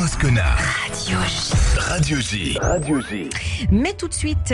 Moscona. Radio J. Mais tout de suite,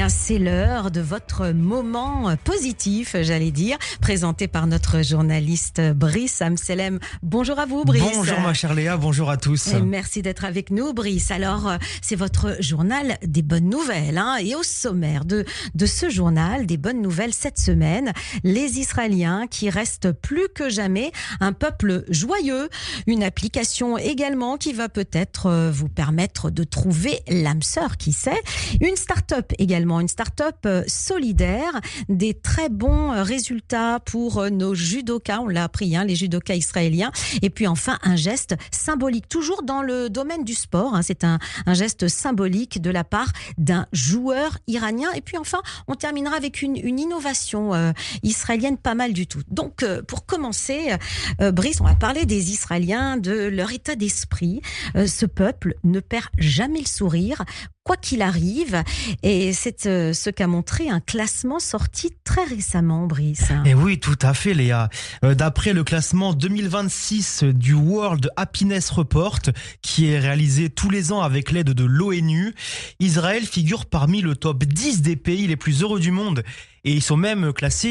c'est l'heure de votre moment positif, j'allais dire, présenté par notre journaliste Brice Amselem. Bonjour à vous, Brice. Bonjour ma chère Léa, bonjour à tous. Et merci d'être avec nous, Brice. Alors, c'est votre journal des bonnes nouvelles. Et au sommaire de ce journal, des bonnes nouvelles cette semaine, les Israéliens qui restent plus que jamais un peuple joyeux. Une application également qui va peut-être vous permettre de trouver l'âme sœur, qui sait. Une start-up également, une start-up solidaire, des très bons résultats pour nos judokas, on l'a appris, les judokas israéliens. Et puis enfin, un geste symbolique, toujours dans le domaine du sport. C'est un geste symbolique de la part d'un joueur iranien. Et puis enfin, on terminera avec une innovation israélienne pas mal du tout. Donc, pour commencer, Brice, on va parler des Israéliens, de leur état d'esprit. Ce peuple ne perd jamais le sourire, quoi qu'il arrive. Et c'est ce qu'a montré un classement sorti très récemment, Brice. Et oui, tout à fait, Léa. D'après le classement 2026 du World Happiness Report, qui est réalisé tous les ans avec l'aide de l'ONU, Israël figure parmi le top 10 des pays les plus heureux du monde. Et ils sont même classés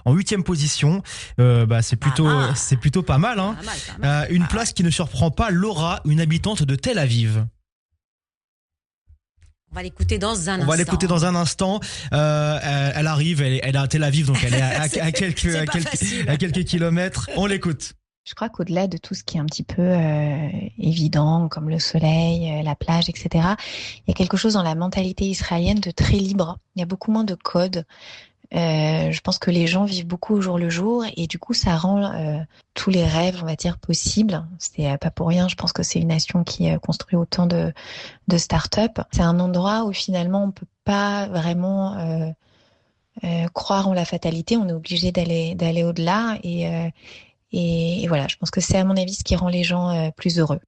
en 8e position. C'est plutôt pas mal. Une place qui ne surprend pas Laura, une habitante de Tel Aviv. On va l'écouter dans un instant. Elle arrive, elle est à Tel Aviv, donc elle est à quelques kilomètres. On l'écoute. Je crois qu'au-delà de tout ce qui est un petit peu évident, comme le soleil, la plage, etc., il y a quelque chose dans la mentalité israélienne de très libre. Il y a beaucoup moins de codes. Je pense que les gens vivent beaucoup au jour le jour et du coup, ça rend tous les rêves, on va dire, possibles. C'est pas pour rien. Je pense que c'est une nation qui construit autant de start-up. C'est un endroit où finalement, on peut pas vraiment croire en la fatalité. On est obligé d'aller au-delà et voilà, je pense que c'est à mon avis ce qui rend les gens plus heureux.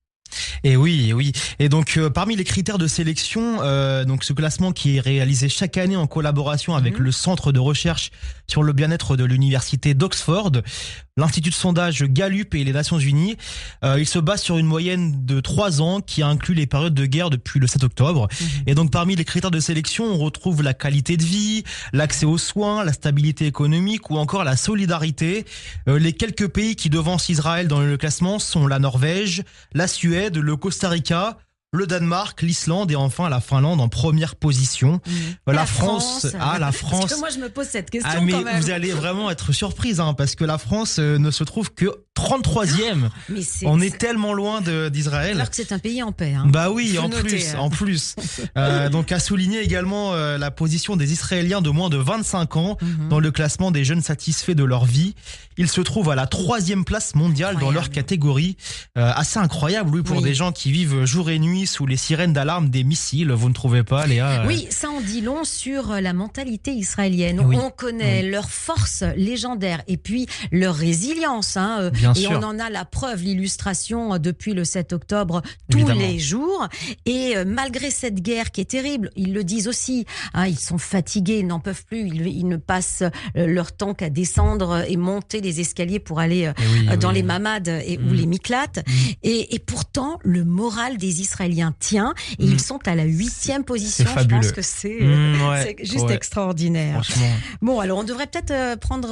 Et oui. Et donc, parmi les critères de sélection, donc ce classement qui est réalisé chaque année en collaboration avec le Centre de recherche sur le bien-être de l'Université d'Oxford, l'Institut de sondage Gallup et les Nations Unies, il se base sur une moyenne de 3 ans qui inclut les périodes de guerre depuis le 7 octobre. Et donc, parmi les critères de sélection, on retrouve la qualité de vie, l'accès aux soins, la stabilité économique ou encore la solidarité. Les quelques pays qui devancent Israël dans le classement sont la Norvège, la Suède, le Costa Rica, le Danemark, l'Islande et enfin la Finlande en première position. La France. Parce que moi je me pose cette question mais quand même. Vous allez vraiment être surprise parce que la France ne se trouve que 33e. On est tellement loin d'Israël. Alors que c'est un pays en paix. Bah oui, en plus. Donc à souligner également la position des Israéliens de moins de 25 ans dans le classement des jeunes satisfaits de leur vie. Ils se trouvent à la 3e place mondiale dans leur catégorie. Assez incroyable, pour des gens qui vivent jour et nuit sous les sirènes d'alarme des missiles. Vous ne trouvez pas, Léa? Oui, ça en dit long sur la mentalité israélienne. On connaît leur force légendaire et puis leur résilience. Bien et sûr. on en a la preuve, l'illustration depuis le 7 octobre, tous les jours. Et malgré cette guerre qui est terrible, ils le disent aussi, ils sont fatigués, ils n'en peuvent plus, ils ne passent leur temps qu'à descendre et monter les escaliers pour aller dans les mamades ou les miklates. Et pourtant, le moral des Israéliens tient et ils sont à la 8e position. C'est fabuleux. Je pense que c'est juste extraordinaire. Bon, alors on devrait peut-être prendre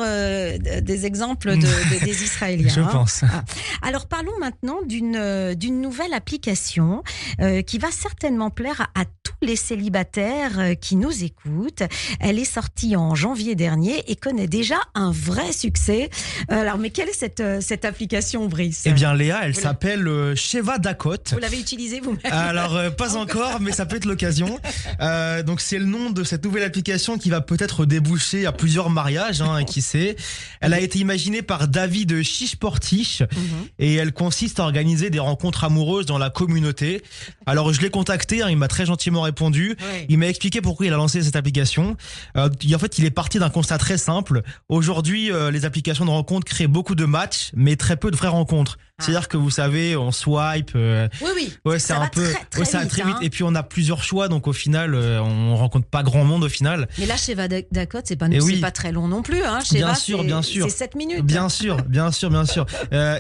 des exemples des Israéliens. Je pense. Alors parlons maintenant d'une nouvelle application qui va certainement plaire à tous les célibataires qui nous écoutent. Elle est sortie en janvier dernier et connaît déjà un vrai succès. Alors, mais quelle est cette application, Brice? Eh bien, Léa, elle s'appelle Sheva Dakot. Vous l'avez utilisée vous-même? Alors, pas encore, mais ça peut être l'occasion. Donc, c'est le nom de cette nouvelle application qui va peut-être déboucher à plusieurs mariages, qui sait. Elle a été imaginée par David Chichportich et elle consiste à organiser des rencontres amoureuses dans la communauté. Alors, je l'ai contacté, il m'a très gentiment répondu. Il m'a expliqué pourquoi il a lancé cette application. En fait, il est parti d'un constat très simple. Aujourd'hui, les applications de rencontres créent beaucoup de matchs, mais très peu de vraies rencontres. C'est-à-dire que vous savez, on swipe. Oui. Ouais, c'est Ça un va peu. très Ça va vite, très vite. hein. Et puis on a plusieurs choix, donc au final, on rencontre pas grand monde au final. Mais là, chez Vadakot, c'est pas très long non plus. Hein. Bien sûr. C'est 7 minutes. Bien sûr.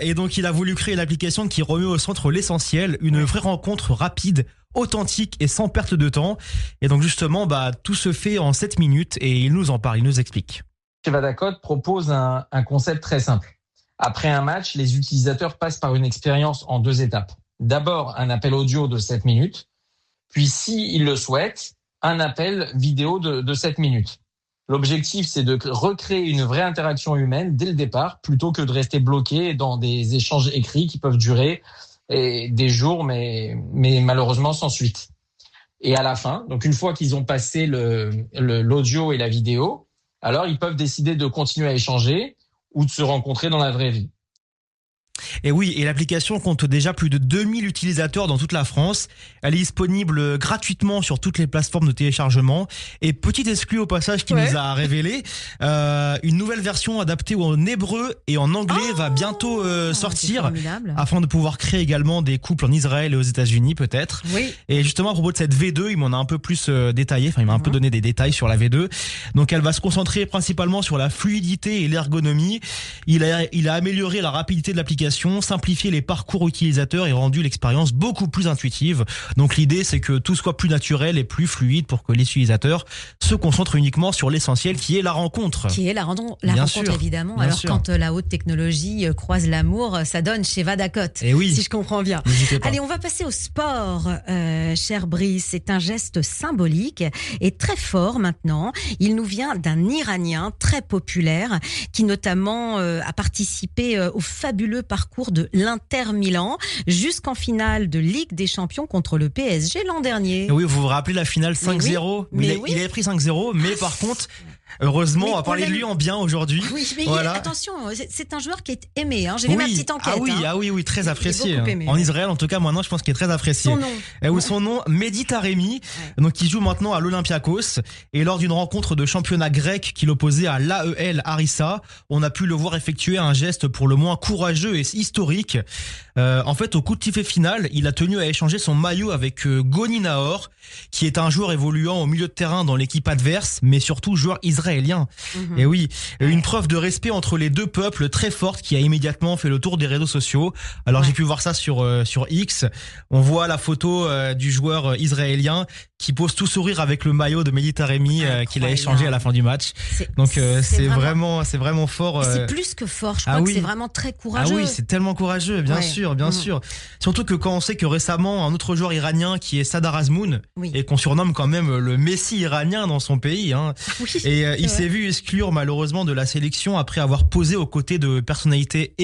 Et donc il a voulu créer une application qui remet au centre l'essentiel, une vraie rencontre rapide, authentique et sans perte de temps. Et donc justement, tout se fait en 7 minutes et il nous en parle, il nous explique. Chez Vadakot propose un concept très simple. Après un match, les utilisateurs passent par une expérience en 2 étapes. D'abord, un appel audio de 7 minutes, puis s'ils le souhaitent, un appel vidéo de 7 minutes. L'objectif, c'est de recréer une vraie interaction humaine dès le départ, plutôt que de rester bloqué dans des échanges écrits qui peuvent durer des jours, mais malheureusement sans suite. Et à la fin, donc une fois qu'ils ont passé l'audio et la vidéo, alors ils peuvent décider de continuer à échanger ou de se rencontrer dans la vraie vie. Et oui, et l'application compte déjà plus de 2000 utilisateurs dans toute la France. Elle est disponible gratuitement sur toutes les plateformes de téléchargement. Et petit exclu au passage qui nous a révélé, une nouvelle version adaptée en hébreu et en anglais va bientôt sortir, afin de pouvoir créer également des couples en Israël et aux États-Unis peut-être. Oui. Et justement à propos de cette V2, il m'en a un peu plus détaillé, enfin il m'a un peu donné des détails sur la V2. Donc elle va se concentrer principalement sur la fluidité et l'ergonomie. Il a amélioré la rapidité de l'application, simplifié les parcours utilisateurs et rendu l'expérience beaucoup plus intuitive. Donc l'idée, c'est que tout soit plus naturel et plus fluide pour que les utilisateurs se concentrent uniquement sur l'essentiel qui est la rencontre. Qui est la rencontre, évidemment. Bien Alors sûr. quand la haute technologie croise l'amour, ça donne chez Vadakot, Et oui. si je comprends bien. N'hésitez pas. Allez, on va passer au sport, cher Brice. C'est un geste symbolique et très fort maintenant. Il nous vient d'un Iranien très populaire qui notamment a participé au fabuleux parcours de l'Inter Milan jusqu'en finale de Ligue des Champions contre le PSG l'an dernier. Et oui, vous vous rappelez la finale 5-0. Mais Il avait pris 5-0, mais par contre, heureusement, on va parler de lui en bien aujourd'hui. Oui, mais Voilà. attention, c'est un joueur qui est aimé. Hein. J'ai vu ma petite enquête. Oui, très apprécié. beaucoup aimé, En Israël, en tout cas, maintenant, je pense qu'il est très apprécié. Son nom, Mehdi Taremi, donc il joue maintenant à l'Olympiakos. Et lors d'une rencontre de championnat grec qu'il opposait à l'AEL Harissa, on a pu le voir effectuer un geste pour le moins courageux et historique. En fait, au coup de sifflet final, il a tenu à échanger son maillot avec Goni Nahor, qui est un joueur évoluant au milieu de terrain dans l'équipe adverse, mais surtout joueur israélien. Et oui, une preuve de respect entre les deux peuples très forte qui a immédiatement fait le tour des réseaux sociaux. Alors j'ai pu voir ça sur X. On voit la photo du joueur israélien qui pose tout sourire avec le maillot de Mehdi Taremi qu'il a échangé à la fin du match. Donc c'est vraiment fort. C'est plus que fort, je crois que c'est vraiment très courageux. Ah oui, c'est tellement courageux, bien sûr. Surtout que quand on sait que récemment, un autre joueur iranien qui est Sadar Azmoun, et qu'on surnomme quand même le Messi iranien dans son pays, il s'est vu exclure malheureusement de la sélection après avoir posé aux côtés de personnalités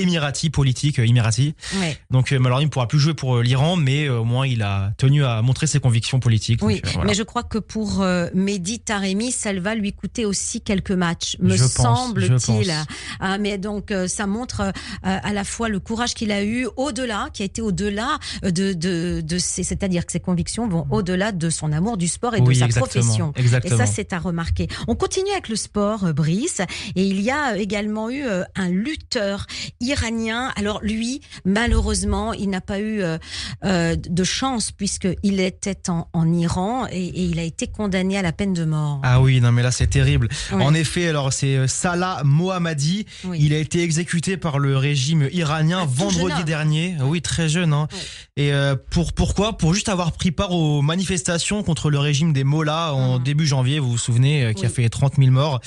politiques émiraties. Donc malheureusement, il ne pourra plus jouer pour l'Iran, mais au moins il a tenu à montrer ses convictions politiques. Oui, donc, voilà. mais je crois que pour Mehdi Taremi, ça va lui coûter aussi quelques matchs, me Je semble-t-il. pense. Mais donc ça montre à la fois le courage qu'il a eu, qui a été au-delà de c'est-à-dire que ses convictions vont au-delà de son amour du sport et de sa profession. Exactement. Et ça, c'est à remarquer. On continue avec le sport, Brice, et il y a également eu un lutteur iranien. Alors lui, malheureusement, il n'a pas eu de chance puisqu'il était en Iran et il a été condamné à la peine de mort. Ah oui, non mais là c'est terrible. En effet, alors c'est Salah Mohammadi. Il a été exécuté par le régime iranien vendredi dernier. Oui, très jeune. Et pourquoi ? Pour juste avoir pris part aux manifestations contre le régime des Mollahs en début janvier, vous vous souvenez, qui a fait 30 000 morts.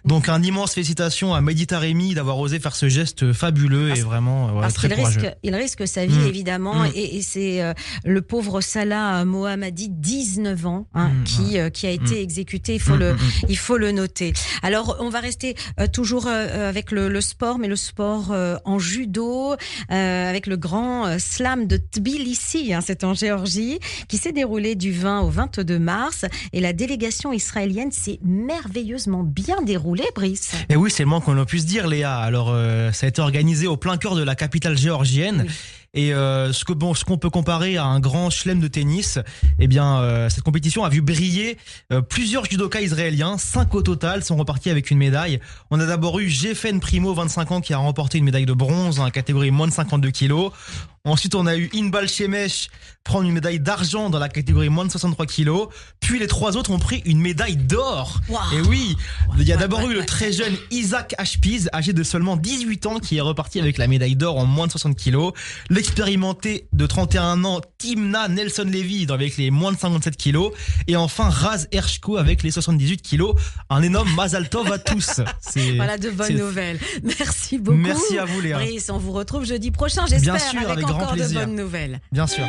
Donc un immense félicitations à Mehdi Taremi d'avoir osé faire ce geste fabuleux et vraiment très courageux. Il risque sa vie évidemment et c'est le pauvre Salah Mohammadi, 19 ans, qui a été exécuté. Il faut le noter. Alors on va rester toujours avec le sport, mais le sport en judo, avec le grand slam de Tbilissi, c'est en Géorgie, qui s'est déroulé du 20 au 22 mars. Et la délégation israélienne s'est merveilleusement bien déroulée, Brice. Et oui, c'est le moins qu'on puisse dire, Léa. Alors, ça a été organisé au plein cœur de la capitale géorgienne. Et ce qu'on peut comparer à un grand chelem de tennis, eh bien cette compétition a vu briller plusieurs judokas israéliens. 5 au total sont repartis avec une médaille. On a d'abord eu Geffen Primo, 25 ans, qui a remporté une médaille de bronze dans la catégorie moins de 52 kilos. Ensuite, on a eu Inbal Shemesh prendre une médaille d'argent dans la catégorie moins de 63 kilos. Puis les 3 autres ont pris une médaille d'or. Wow. Et oui, il y a d'abord eu le très jeune Isaac Ashpiz, âgé de seulement 18 ans, qui est reparti avec la médaille d'or en moins de 60 kilos. L'expérimenté de 31 ans, Timna Nelson Levy, avec les moins de 57 kilos. Et enfin, Raz Hershko avec les 78 kilos. Un énorme Mazal Tov à tous. Voilà de bonnes nouvelles. Merci beaucoup. Merci à vous, Léa. Brice, on vous retrouve jeudi prochain, j'espère, bien sûr, avec encore grand plaisir. de bonnes nouvelles. Bien sûr.